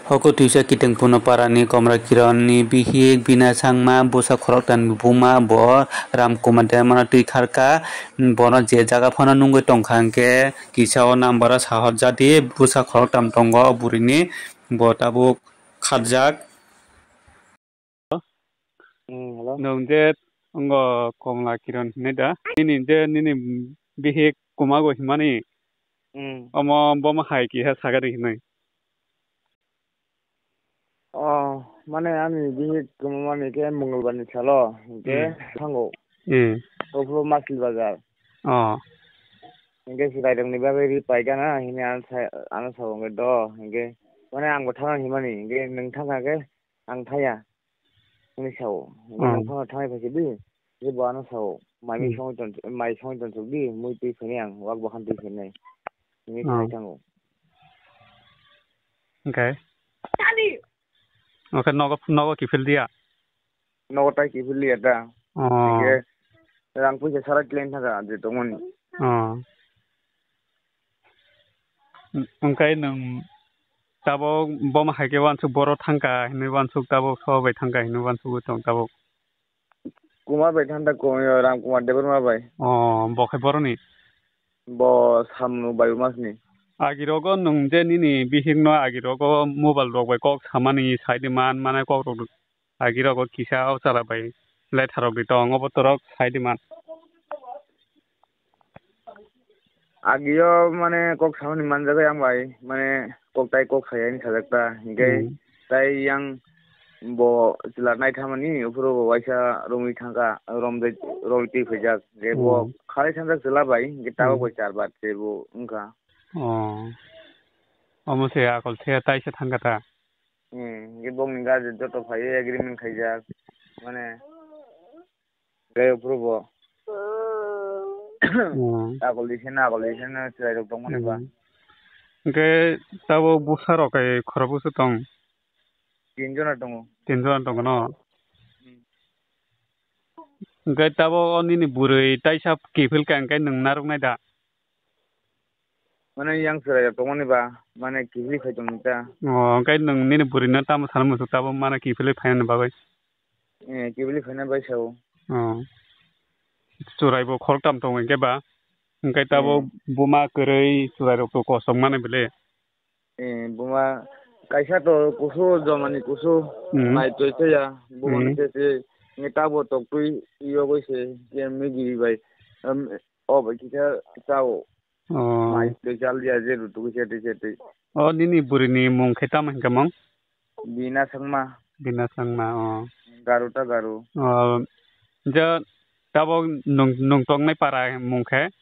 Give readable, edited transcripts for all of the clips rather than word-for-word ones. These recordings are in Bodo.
Hoko tuisa kiteng puno parani komra kirani bihik bina sangma busa khorok tan buma bo ram kumate mana tui kharka bono je jaga phano nungoi tongkha hingke kisa o number o sahot jadi busa khorok tam tongo o burini bo tabuk khatjak. Hello. Nung je ongo komla kiran hineda nini bihik kumago himani omo boma hai ki ha sagari hinai. Mane ami bihik kumamani ke Mongolbarni salo ke thango. Ofro Masil Bazar. Hingke silaidongni bagoi ri paigana hini ana sabongke do hingke mane angbo thang himani hingke nung thangka ke ang thaya hini sao hingke nung phano thangai phaisibi je bo ana sao mai songai tonsokdi mui tui phani ang wak bakhan tui phani hini thai thango. Okay. Okay, nogo kifil dia. Nogo tai kifil dia ta. Hingke rang puisa sarai claim thaka je tongmani. Angkai nung tabo boma haike wansuk boro thangka hini wansuk tabo sobai thangka hini wansuk tong tabo. Kumar bai thanda ko Ram Kumar Debarma bai. Bokai boroni. Bo samnu bayu masni. Agirogo nung je nini bihingno agirogo mobile rok bai kok samani side man mana kok rok agirogo kisa ausara bai letharok di tong obotorok side man. Agio mane kok samani manjaga yang bai mane kok tai kok saya ni sajakta hinggai tai yang bo sila nai thamani upro waisa romi thangka romti phejak je bo khali thangka sila bai gitaw bo charbat je bo ungka. Omose akol the tai se thangka ta. Gibong ninga joto phai agreement khaijak mane gai upro bo akol disen chai rok tongmani ba. Ke tabo busaro kai khorobusu tong. Tinjona tongo. Tinjona tongo no. Ke tabo nini burui taisa kifil ka angkai nung naruk nai da. Mane yang chai rok tongmani ba mane kifil khai tong ta. Angkai nung nini burui na tamo salmusu tabo mana kifil phainan ba bai. Kifil phainan bai sao. Churai bo khorok tam tong angkai ba. Angkai tabo buma koroi churai rok to kosong mane bele. Buma kaisa to kusu jomani kusu mai toite ya bumani se ngeta bo tok tui iyo goi se ke migi bai bai kita chao mai te chal dia je rutu ke te nini burini mung kheta man kamang bina sangma garu ja tabo nung tong nai para mung khe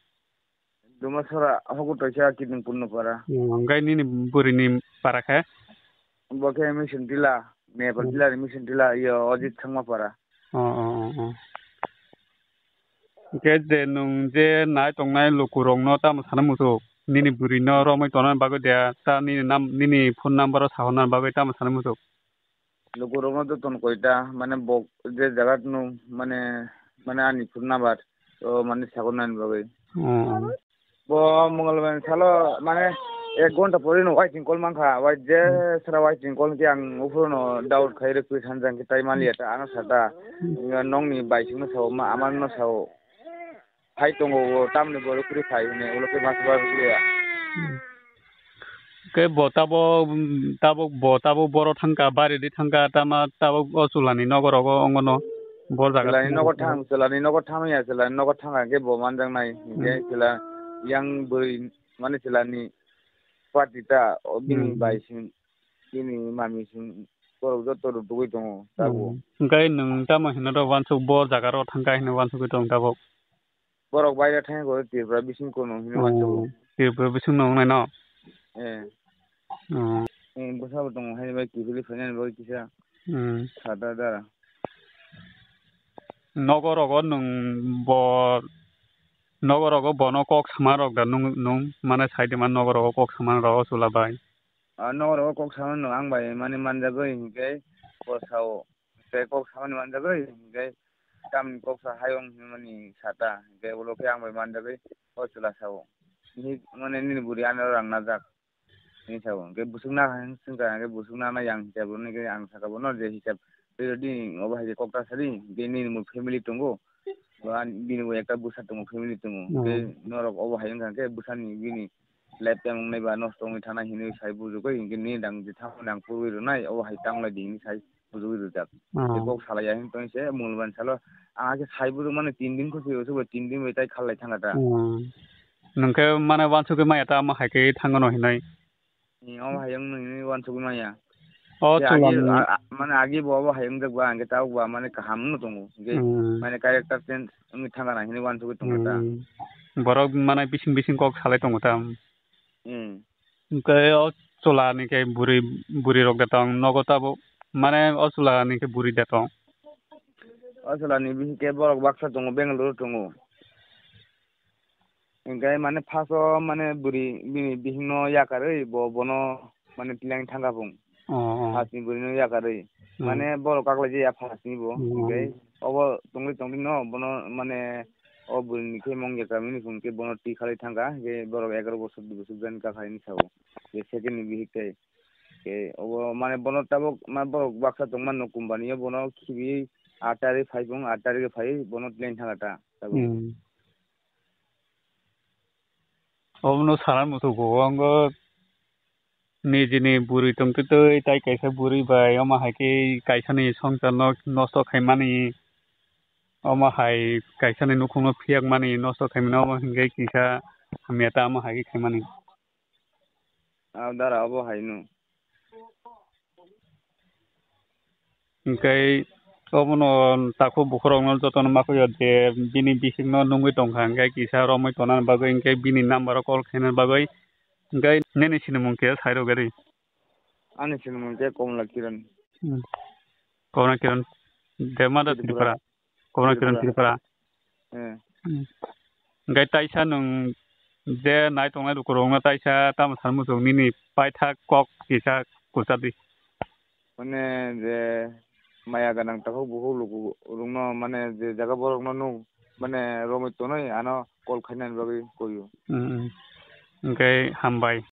duma sora hoku toisa kidung punno para ngai nini burini para khe boke mission tila Nepal tila mission tila iyo Ajit sangma para ke je nung je nai tong nai lukurong no tam sanamusu nini burino romoi tonan bago dia ta nini phone number sahona bago tam sanamusu lukurong no to ton koita mane bok je jagat nu mane ani phone number to mane sagonan bago bo Mongolbar salo mane 1 ঘন্টা পরে নো ওয়াইটিং কল মানখা ওয়াই যে সারা ওয়াইটিং কল কি আং উফরনো ডাউট খাইরে কই সানজাং কি তাই মালিয়াটা আনা সাটা নংনি বাইসিং সাও মা আমার ন সাও ফাই দङ তামনে বড় করে ফাই নে ওলকে মাসবার লিয়া ke tabo boro thangka bari di thangka tama tabo osulani nogorogo ongono bor jaga selani nogor thamaya selani nogor thanga ke bo manjang nai ke sela yang boi mane selani patita obini baising ini mami sing koro joto dugoi dङ tabo ngai nung tama hinado wansuk bor jaga ro thangka hino wansuk dong tabo borok bayra thang ko tirpra bising kono hino wansuk tirpra bising nong nai no bosabo dङ hai bai kibili fanan bai kisa sada dara nogorogo nung nogorogo bono kok samarok da nung mane side man nogorogo kok saman ro sulabai nogorogo kok saman no ang bai mane manjagoi hingke bosao te kok saman manjagoi hingke tam kok sa hayong mani sata hingke uloke ang bai manjagoi osula sao ni mane ni buri ana rang najak ini sawo ke busungna singka ke busungna na yang hisab ni ke ang sakabo no je hisab di obo haje kokta sari gini mu family tunggu ba bini wo ekta busa tunggu family tunggu ke norok obo hayang kan ke busani bini lifetime nei ba nosto ngi thana hini sai buju ko ingi ni dang ji thang nang purwi ro nai obo hai tang la ding sai buju ro jak ke kok sala ya hin to se mulban salo आगे साइबुरु माने 3 दिन को से 3 दिन बेताय खालाय थांगाटा नोंखे माने वानसुके मायाता मा हायके थांगनो हिनाय नि ओ हायं नोंनि वानसुके माया ओ आगे चुलानि माने आगे बवा हायं जगबा आंगे तावबा माने काम न दंगो जे माने कैरेक्टर चेंज नि थांगाना हिनि वानसुके दंगोटा बरक माने बिसिं बिसिं कक सालाय दंगोटा ओमफ्राय ओ चुलानि के बुरि बुरि रक देतं नगताबो माने ओ चुलानि के बुरि देतं असलानि बिहि के बरक बाक्सा दङ बेंगलुरु दङ ओंखाय माने फासो माने बुरि बिहिनो याकारै बनो माने तिलां थांगा बुं फासनि बुरिनो याकारै माने बरक आगलाय जे फासनि बो ओंखाय अब तंगै तंगै न बनो माने ओ बुरिनि के मंगे कामिनि बुंके बनो ति खालै थांगा जे बरक 11 बছर 2 बছर जान का खायनि साव जे सेकेन्ड बिहि के अब माने बनो ताबो मा बरक बाक्सा दङ मान कम्पानिया बनो खिबि 8 तारिख फाइबुं 8 तारिख फाइ बनो प्लेन थांगाटा अबनो सारा मुसुखौ आंगो निजिनि बुरि तंकितै ताइ कैसे बुरि बाय अमा हायके कैसानि संसार नष्ट खायमानि अमा हाय कैसानि नुखुनो फियाक मानि नष्ट खायमानि अमा हिंगे किसा हामियाता अमा हायके खायमानि दारा अब हायनु ओंखाय अबनो ताको बुखरावनो जतन माखयो जे बिनि बिसिंनो नुंगै दंखा ओंखाय किसा रमै तनान बागै ओंखाय बिनि नाम्बार कल खायना बागै ओंखाय नेने सिनो मुंके साइरो गारि आने सिनो मुंके कमला किरण देमादा त्रिपुरा कमला किरण त्रिपुरा ओंखाय ताइसा नों जे नाय तंनाय दुखुरंना ताइसा ताम सान मुसुगनिनि पाइथा कक किसा कुसादि माने जे माया गानां ताखौ बहु लुगु रुंनो माने जे जागा बरकनो नु माने रमै तनै आनो कल खायनानि बागै कयो ओंखाय हामबाय